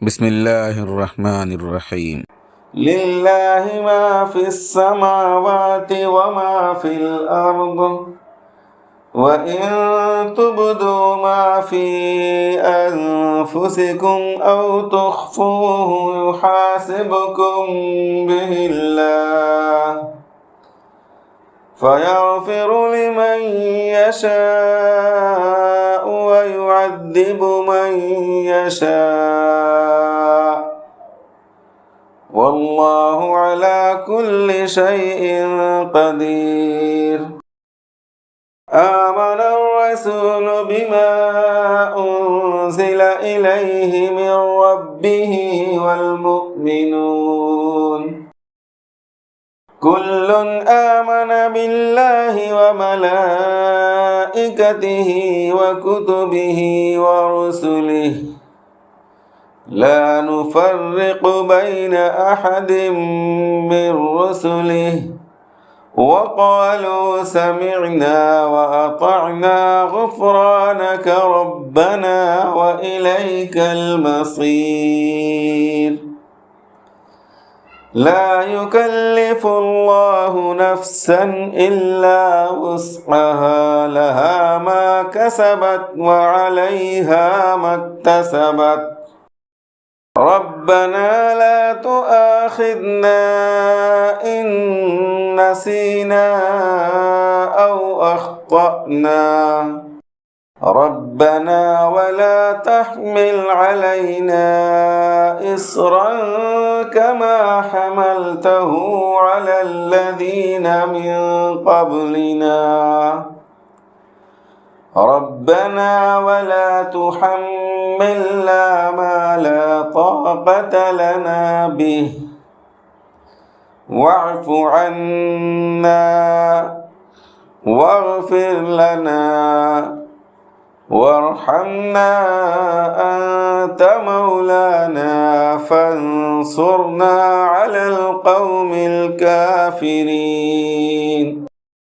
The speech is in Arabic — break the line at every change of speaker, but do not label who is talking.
بسم الله الرحمن الرحيم.
لله ما في السماوات وما في الأرض وإن تبدوا ما في أنفسكم أو تخفوه يحاسبكم به الله فيغفر لمن يشاء ويعذب من يشاء والله على كل شيء قدير. آمن الرسول بما أنزل إليه من ربه والمؤمنون كل آمن بالله وملائكته وكتبه ورسله لا نفرق بين أحد من رسله وقالوا سمعنا وأطعنا غفرانك ربنا وإليك المصير. لا يكلف الله نفسا إلا وسعها لها ما كسبت وعليها ما اكتسبت ربنا لا تؤاخذنا إن نسينا أو أخطأنا ربنا ولا تحمل علينا إصرا كما حملته على الذين من قبلنا ربنا ولا تحملنا ما لا طاقة لنا به واعف عنا واغفر لنا وارحمنا أنت مولانا فانصرنا على القوم الكافرين.